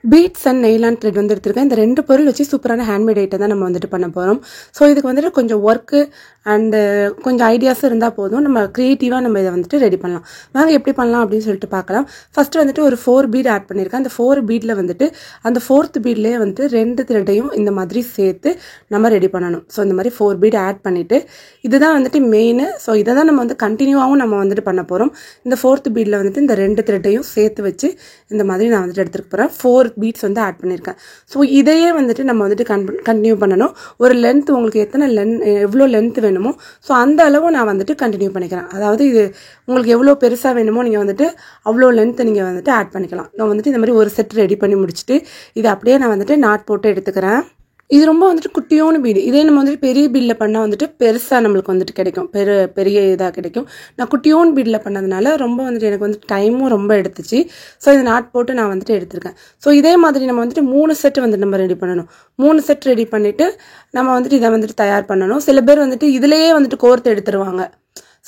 Beads and nail and thread வந்து எடுத்திருக்கேன். இந்த 2 பொருள் வச்சு சூப்பரான ஹேண்ட்மேட் ஐட்டம் தான் நம்ம வந்துட்டு பண்ண போகிறோம். ஸோ இதுக்கு வந்துட்டு கொஞ்சம் ஒர்க்கு அண்டு கொஞ்சம் ஐடியாஸும் இருந்தால் போதும், நம்ம க்ரியேட்டிவாக நம்ம இதை வந்துட்டு ரெடி பண்ணலாம். வாங்க எப்படி பண்ணலாம் அப்படின்னு சொல்லிட்டு பார்க்கலாம். ஃபஸ்ட்டு வந்துட்டு ஒரு 4 பீட் ஆட் பண்ணியிருக்கேன். அந்த 4 பீடில் வந்துட்டு அந்த 4th பீட்லேயே வந்துட்டு 2 த்ரெட்டையும் இந்த மாதிரி சேர்த்து நம்ம ரெடி பண்ணணும். ஸோ இந்த மாதிரி 4 பீட் ஆட் பண்ணிவிட்டு இதுதான் வந்துட்டு மெயின். ஸோ இதை தான் நம்ம வந்து கண்டினியூவாகவும் நம்ம வந்துட்டு பண்ண போகிறோம். இந்த 4th பீடில் வந்துட்டு இந்த 2 த்ரெட்டையும் சேர்த்து வச்சு இந்த மாதிரி நான் வந்துட்டு எடுத்துக்க போகிறேன். 4 பீட்ஸ் வந்து ஆட் பண்ணியிருக்கேன். ஸோ இதையே வந்துட்டு நம்ம வந்துட்டு கண்டினியூ பண்ணணும். ஒரு லென்த் உங்களுக்கு எவ்வளோ லென்த் வேணுமோ ஸோ அந்த அளவு நான் வந்துட்டு கண்டினியூ பண்ணிக்கிறேன். அதாவது இது உங்களுக்கு எவ்வளோ பெருசாக வேணுமோ நீங்கள் வந்துட்டு அவ்வளோ லென்த் நீங்கள் வந்துட்டு ஆட் பண்ணிக்கலாம். நான் வந்துட்டு இந்த மாதிரி ஒரு செட் ரெடி பண்ணி முடிச்சுட்டு இது அப்படியே நான் வந்துட்டு நாட் போட்டு எடுத்துக்கிறேன். இது ரொம்ப வந்துட்டு குட்டியோன்னு பீடு. இதே நம்ம வந்துட்டு பெரிய பீடில் பண்ணால் வந்துட்டு பெருசாக நம்மளுக்கு வந்துட்டு கிடைக்கும், பெரிய இதாக கிடைக்கும். நான் குட்டியோன் பீடில் பண்ணதுனால ரொம்ப வந்துட்டு எனக்கு வந்துட்டு டைமும் ரொம்ப எடுத்துச்சு. ஸோ இது நாட் போட்டு நான் வந்துட்டு எடுத்திருக்கேன். ஸோ இதே மாதிரி நம்ம வந்துட்டு 3 செட் வந்துட்டு நம்ம ரெடி பண்ணணும். 3 செட் ரெடி பண்ணிவிட்டு நம்ம வந்துட்டு இதை வந்துட்டு தயார் பண்ணணும். சில பேர் வந்துட்டு இதுலேயே வந்துட்டு கோர்த்து எடுத்துருவாங்க.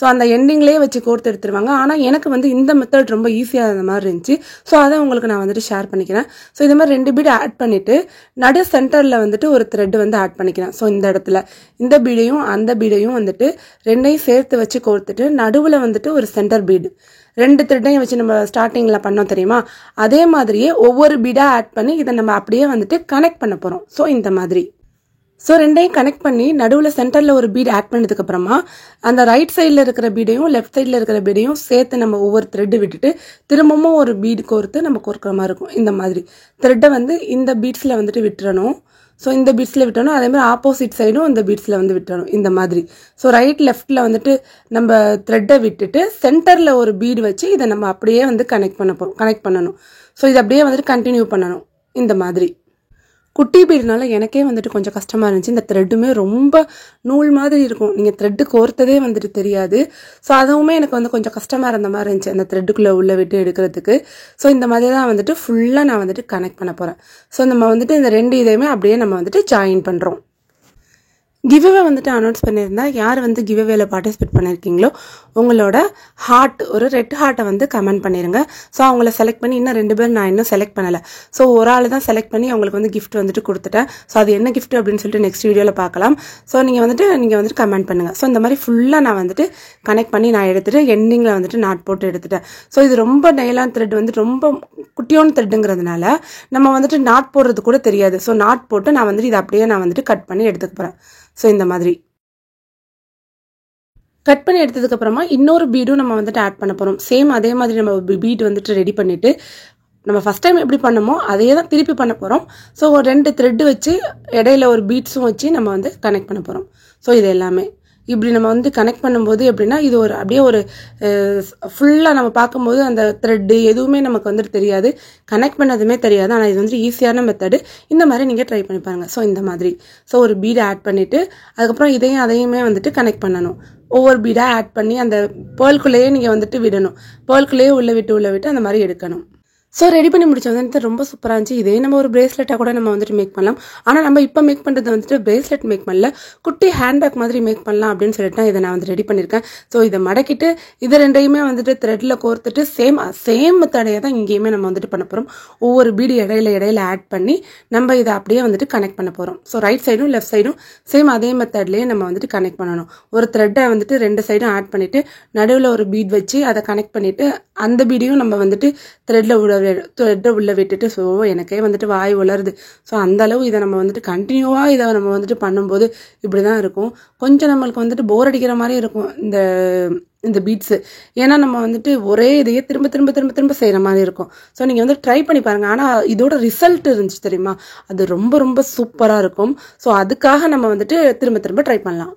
ஸோ அந்த எண்டிங்லேயே வச்சு கோர்த்து எடுத்துருவாங்க. ஆனால் எனக்கு வந்து இந்த மெத்தட் ரொம்ப ஈஸியாக இருந்த மாதிரி இருந்துச்சு. ஸோ அதை உங்களுக்கு நான் வந்துட்டு ஷேர் பண்ணிக்கிறேன். ஸோ இது மாதிரி 2 பீடு ஆட் பண்ணிவிட்டு நடு சென்டரில் வந்துட்டு ஒரு த்ரெட் வந்து ஆட் பண்ணிக்கிறேன். ஸோ இந்த இடத்துல இந்த பீடையும் அந்த பீடையும் வந்துட்டு 2ஐயும் சேர்த்து வச்சு கோர்த்துட்டு நடுவில் வந்துட்டு ஒரு சென்டர் பீடு 2 த்ரெட்டையும் வச்சு நம்ம ஸ்டார்டிங்கில் பண்ணோம் தெரியுமா, அதே மாதிரியே ஒவ்வொரு பீடாக ஆட் பண்ணி இதை நம்ம அப்படியே வந்துட்டு கனெக்ட் பண்ண போகிறோம். ஸோ இந்த மாதிரி ஸோ 2ஐயும் கனெக்ட் பண்ணி நடுவில் சென்டரில் ஒரு பீட் ஆட் பண்ணதுக்கு அப்புறமா அந்த ரைட் சைடில் இருக்கிற பீடையும் லெஃப்ட் சைடில் இருக்கிற பீடையும் சேர்த்து நம்ம ஒவ்வொரு த்ரெட்டு விட்டுட்டு திரும்பவும் ஒரு பீடு கோர்த்து நம்ம கோர்க்கிற மாதிரி இருக்கும். இந்த மாதிரி த்ரெட்டை வந்து இந்த பீட்ஸில் வந்துட்டு விட்டுறணும். ஸோ இந்த பீட்ஸில் விட்டணும். அதே மாதிரி ஆப்போசிட் சைடும் இந்த பீட்ஸில் வந்து விட்டுறணும் இந்த மாதிரி. ஸோ ரைட் லெஃப்டில் வந்துட்டு நம்ம த்ரெட்டை விட்டுட்டு சென்டரில் ஒரு பீடு வச்சு இதை நம்ம அப்படியே வந்து கனெக்ட் பண்ணணும். ஸோ இதை அப்படியே வந்துட்டு கண்டினியூ பண்ணணும் இந்த மாதிரி. குட்டி பீடுனால எனக்கே வந்துட்டு கொஞ்சம் கஷ்டமாக இருந்துச்சு. இந்த த்ரெட்டுமே ரொம்ப நூல் மாதிரி இருக்கும், நீங்கள் த்ரெட்டு கோர்த்ததே வந்துட்டு தெரியாது. ஸோ அதுவுமே எனக்கு வந்து கொஞ்சம் கஷ்டமாக இருந்த மாதிரி இருந்துச்சு அந்த த்ரெட்டுக்குள்ளே உள்ள விட்டு எடுக்கிறதுக்கு. ஸோ இந்த மாதிரி தான் வந்துட்டு ஃபுல்லாக நான் வந்துட்டு கனெக்ட் பண்ண போகிறேன். ஸோ நம்ம வந்துட்டு இந்த 2 இதையுமே அப்படியே நம்ம வந்துட்டு ஜாயின் பண்ணுறோம். கிவ்அவே வந்துட்டு அனௌன்ஸ் பண்ணியிருந்தா யார் வந்து கிவ்அவேல பார்ட்டிசிபேட் பண்ணியிருக்கீங்களோ உங்களோட ஹார்ட் ஒரு ரெட் ஹார்ட்டை வந்து கமெண்ட் பண்ணிடுங்க. ஸோ அவங்கள செலக்ட் பண்ணி இன்னும் 2 பேர் நான் இன்னும் செலக்ட் பண்ணலை. ஸோ ஒரு ஆள் தான் செலக்ட் பண்ணி அவங்களுக்கு வந்து கிஃப்ட் வந்துட்டு கொடுத்துட்டேன். ஸோ அது என்ன கிஃப்ட் அப்படின்னு சொல்லிட்டு நெக்ஸ்ட் வீடியோவில் பார்க்கலாம். ஸோ நீங்கள் வந்துட்டு கமெண்ட் பண்ணுங்கள். ஸோ இந்த மாதிரி ஃபுல்லாக நான் வந்துட்டு கனெக்ட் பண்ணி நான் எடுத்துகிட்டு எண்டிங்கில் வந்துட்டு நாட் போட்டு எடுத்துட்டேன். ஸோ இது ரொம்ப நெயிலான த்ரெட் வந்து ரொம்ப குட்டியோன த்ரெட்டுங்கிறதுனால நம்ம வந்துட்டு நாட் போடுறது கூட தெரியாது. ஸோ நாட் போட்டு நான் வந்துட்டு இதை அப்படியே நான் வந்துட்டு கட் பண்ணி எடுத்துக்க போகிறேன். ஸோ இந்த மாதிரி கட் பண்ணி எடுத்ததுக்கு அப்புறமா இன்னொரு பீடும் நம்ம வந்துட்டு ஆட் பண்ண போகிறோம். சேம் அதே மாதிரி நம்ம பீட் வந்துட்டு ரெடி பண்ணிவிட்டு நம்ம ஃபஸ்ட் டைம் எப்படி பண்ணமோ அதே தான் திருப்பி பண்ண போகிறோம். ஸோ ஒரு 2 த்ரெட்டு வச்சு இடையில ஒரு பீட்ஸும் வச்சு நம்ம வந்து கனெக்ட் பண்ண போகிறோம். ஸோ இது எல்லாமே இப்படி நம்ம வந்து கனெக்ட் பண்ணும்போது எப்படின்னா இது ஒரு அப்படியே ஒரு ஃபுல்லாக நம்ம பார்க்கும்போது அந்த த்ரெட்டு எதுவுமே நமக்கு வந்துட்டு தெரியாது, கனெக்ட் பண்ணதுமே தெரியாது. ஆனால் இது வந்துட்டு ஈஸியான மெத்தடு. இந்த மாதிரி நீங்கள் ட்ரை பண்ணி பாருங்கள். ஸோ இந்த மாதிரி ஒரு பீடை ஆட் பண்ணிவிட்டு அதுக்கப்புறம் அதையுமே வந்துட்டு கனெக்ட் பண்ணணும். ஒவ்வொரு பீடாக ஆட் பண்ணி அந்த பேர்ல்குள்ளேயே நீங்கள் வந்துட்டு விடணும். பேர்ல்குள்ளேயே உள்ளே விட்டு அந்த மாதிரி எடுக்கணும். ஸோ ரெடி பண்ணி முடிச்ச வந்துட்டு ரொம்ப சூப்பராக இருந்துச்சு. இதே நம்ம ஒரு பிரேஸ்லெட்டாக கூட நம்ம வந்துட்டு மேக் பண்ணலாம். ஆனால் நம்ம இப்போ மேக் பண்ணுறது வந்துட்டு பிரேஸ்லெட் மேக் பண்ணல, குட்டி ஹேண்ட்பேக் மாதிரி மேக் பண்ணலாம் அப்படின்னு சொல்லிட்டு இதை நான் வந்து ரெடி பண்ணியிருக்கேன். ஸோ இதை மடக்கிட்டு இது 2ஐயுமே வந்துட்டு த்ரெட்டில் கோர்த்துட்டு சேம் மெத்தடையை தான் இங்கேயுமே நம்ம வந்துட்டு பண்ண போகிறோம். ஒவ்வொரு பீடு இடையில ஆட் பண்ணி நம்ம இதை அப்படியே வந்துட்டு கனெக்ட் பண்ண போகிறோம். ஸோ ரைட் சைடும் லெஃப்ட் சைடும் சேம் அதே மெத்தட்லேயே நம்ம வந்துட்டு கனெக்ட் பண்ணணும். ஒரு த்ரெட்டை வந்துட்டு 2 சைடும் ஆட் பண்ணிவிட்டு நடுவில் ஒரு பீட் வச்சு அதை கனெக்ட் பண்ணிவிட்டு அந்த பீடையும் நம்ம வந்துட்டு த்ரெட்டை உள்ள விட்டுட்டு ஸோ எனக்கே வந்துட்டு வாய் உலருது. ஸோ அந்த அளவு இதை நம்ம வந்துட்டு கண்டினியூவாக இதை நம்ம வந்துட்டு பண்ணும்போது இப்படி தான் இருக்கும். கொஞ்சம் நம்மளுக்கு வந்துட்டு போர் அடிக்கிற மாதிரி இருக்கும் இந்த பீட்ஸு. ஏன்னா நம்ம வந்துட்டு ஒரே இதையே திரும்ப செய்கிற மாதிரி இருக்கும். ஸோ நீங்கள் வந்து ட்ரை பண்ணி பாருங்கள். ஆனால் இதோட ரிசல்ட் இருந்துச்சு தெரியுமா, அது ரொம்ப சூப்பராக இருக்கும். ஸோ அதுக்காக நம்ம வந்துட்டு திரும்ப ட்ரை பண்ணலாம்.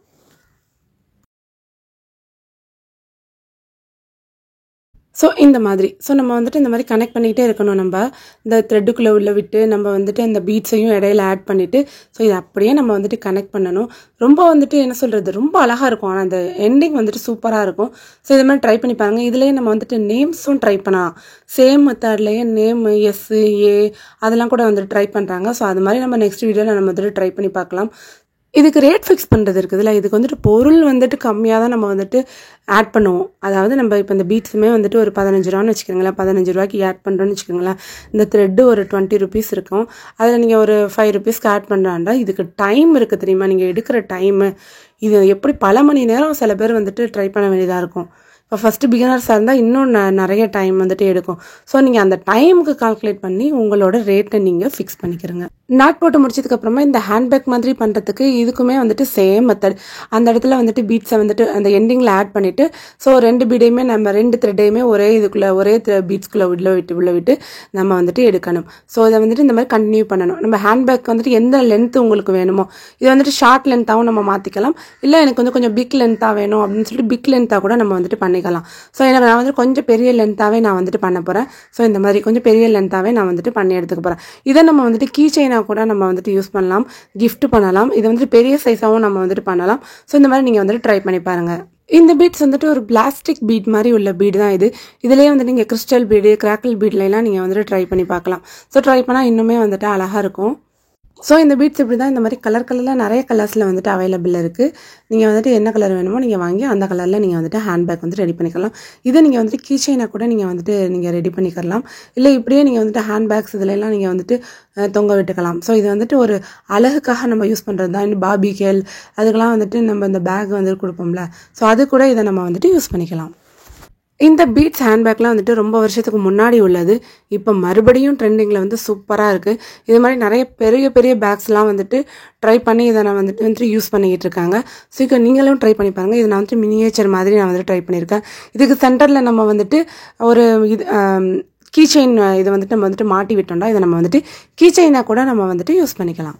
ஸோ இந்த மாதிரி நம்ம வந்துட்டு இந்த மாதிரி கனெக்ட் பண்ணிக்கிட்டே இருக்கணும். நம்ம இந்த த்ரெட்டுக்குள்ளே உள்ள விட்டு நம்ம வந்துட்டு அந்த பீட்ஸையும் இடையில ஆட் பண்ணிவிட்டு ஸோ இதை அப்படியே நம்ம வந்துட்டு கனெக்ட் பண்ணணும். ரொம்ப வந்துட்டு என்ன சொல்கிறது, ரொம்ப அழகாக இருக்கும். ஆனால் அந்த எண்டிங் வந்துட்டு சூப்பராக இருக்கும். ஸோ இது மாதிரி ட்ரை பண்ணி பாருங்கள். இதுலேயே நம்ம வந்துட்டு நேம்ஸும் ட்ரை பண்ணலாம். சேம் மெத்தட்லேயே நேம் எஸ்ஏ அதெல்லாம் கூட வந்துட்டு ட்ரை பண்ணுறாங்க. ஸோ அது மாதிரி நம்ம நெக்ஸ்ட் வீடியோவில் நம்ம வந்துட்டு ட்ரை பண்ணி பார்க்கலாம். இதுக்கு ரேட் ஃபிக்ஸ் பண்ணுறது இருக்குதுல்ல, இதுக்கு வந்துட்டு பொருள் வந்துட்டு கம்மியாக தான் நம்ம வந்துட்டு ஆட் பண்ணுவோம். அதாவது நம்ம இப்போ இந்த பீட்ஸுமே வந்துட்டு ஒரு 15 ரூபான்னு வச்சுக்கோங்களேன், 15 ரூபாய்க்கு ஆட் பண்ணுறோன்னு வச்சுக்கோங்களேன். இந்த த்ரெட்டு ஒரு 20 ருபீஸ் இருக்கும், அதில் நீங்கள் ஒரு 5 ருபீஸ்க்கு ஆட் பண்ணுறாண்டா. இதுக்கு டைம் இருக்குது தெரியுமா, நீங்கள் எடுக்கிற டைமு இது எப்படி பல மணி நேரம் சில பேர் வந்துட்டு ட்ரை பண்ண வேண்டியதாக இருக்கும். இப்போ ஃபஸ்ட்டு பிகினர்ஸாக இருந்தால் இன்னும் நிறைய டைம் வந்துட்டு எடுக்கும். ஸோ நீங்கள் அந்த டைமுக்கு கால்குலேட் பண்ணி உங்களோட ரேட்டை நீங்கள் ஃபிக்ஸ் பண்ணிக்கிறங்க. நாட் போட்டு முடிச்சதுக்கப்புறமா இந்த ஹேண்ட்பேக் மாதிரி பண்ணுறதுக்கு இதுக்குமே வந்துட்டு சேம் மெத்தட். அந்த இடத்துல வந்துட்டு பீட்ஸை வந்துட்டு அந்த எண்டிங்கில் ஆட் பண்ணிவிட்டு, ஸோ 2 பீடையுமே நம்ம 2 த்ரெட்டையுமே ஒரே இதுக்குள்ளே ஒரே பீட்ஸ்குள்ளே உள்ள விட்டு நம்ம வந்துட்டு எடுக்கணும். ஸோ இதை வந்துட்டு இந்த மாதிரி கண்டினியூ பண்ணணும். நம்ம ஹேண்ட்பேக் வந்துட்டு எந்த லென்த்து உங்களுக்கு வேணுமோ, இது வந்துட்டு ஷார்ட் லென்த்தாகவும் நம்ம மாற்றிக்கலாம். இல்லை எனக்கு வந்து கொஞ்சம் பிக் லென்த்தாக வேணும் அப்படின்னு சொல்லிட்டு பிக் லென்த்தாக கூட நம்ம வந்துட்டு பண்ணிக்கலாம். ஸோ எனக்கு நான் வந்துட்டு கொஞ்சம் பெரிய லென்த்தாகவே நான் வந்துட்டு பண்ண போகிறேன். ஸோ இந்த மாதிரி கொஞ்சம் பெரிய லென்த்தாகவே நான் வந்துட்டு பண்ணி எடுத்துக்க போகிறேன். இதை நம்ம வந்துட்டு கீ செயினாக கூட நம்ம வந்துட்டு யூஸ் பண்ணலாம், கிஃப்ட் பண்ணலாம். இது வந்துட்டு பெரிய சைஸாகவும் நம்ம வந்துட்டு பண்ணலாம். ஸோ இந்த மாதிரி நீங்கள் வந்துட்டு ட்ரை பண்ணி பாருங்கள். இந்த பீட்ஸ் வந்துட்டு ஒரு பிளாஸ்டிக் பீட் மாதிரி உள்ள பீடு தான் இது. இதுலேயே வந்துட்டு நீங்கள் கிறிஸ்டல் பீடு, கிராக்கிள் பீட்லாம் நீங்கள் வந்துட்டு ட்ரை பண்ணி பார்க்கலாம். ஸோ ட்ரை பண்ணால் இன்னுமே வந்துட்டு அழகாக இருக்கும். ஸோ இந்த பீட்ஸ் இப்படி தான் இந்த மாதிரி கலரில் நிறைய கலர்ஸில் வந்துட்டு அவைலபிள் இருக்குது. நீங்கள் வந்துட்டு என்ன கலர் வேணுமோ நீங்கள் வாங்கி அந்த கலரில் நீங்கள் வந்துட்டு ஹேண்ட்பேக் வந்து ரெடி பண்ணிக்கலாம். இதை நீங்கள் வந்துட்டு கீ செயினாக கூட நீங்கள் ரெடி பண்ணிக்கலாம். இல்லை இப்படியே நீங்கள் வந்துட்டு ஹேண்ட்பேக்ஸ் இதிலெல்லாம் நீங்கள் வந்துட்டு தொங்க விட்டுக்கலாம். ஸோ இது வந்துட்டு ஒரு அழகுக்காக நம்ம யூஸ் பண்ணுறது தான். இந்த பார்பிகேல் அதுக்கெல்லாம் வந்துட்டு நம்ம இந்த பேக் வந்துட்டு கொடுப்போம்ல, ஸோ அது கூட இதை நம்ம வந்துட்டு யூஸ் பண்ணிக்கலாம். இந்த பீட்ஸ் ஹேண்ட்பேக்லாம் வந்துட்டு ரொம்ப வருஷத்துக்கு முன்னாடி உள்ளது. இப்போ மறுபடியும் ட்ரெண்டிங்கில் வந்து சூப்பராக இருக்குது. இது மாதிரி நிறைய பெரிய பெரிய பேக்ஸ்லாம் வந்துட்டு ட்ரை பண்ணி இதை நான் வந்துட்டு யூஸ் பண்ணிக்கிட்டு இருக்காங்க. ஸோ இப்போ நீங்களும் ட்ரை பண்ணி பாருங்கள். இது நான் வந்துட்டு மினியேச்சர் மாதிரி நான் வந்துட்டு ட்ரை பண்ணியிருக்கேன். இதுக்கு சென்டரில் நம்ம வந்துட்டு ஒரு கீ செயின் இதை வந்துட்டு நம்ம வந்துட்டு மாட்டி விட்டோம்னா இதை நம்ம வந்துட்டு கீ செயினாக கூட நம்ம வந்துட்டு யூஸ் பண்ணிக்கலாம்.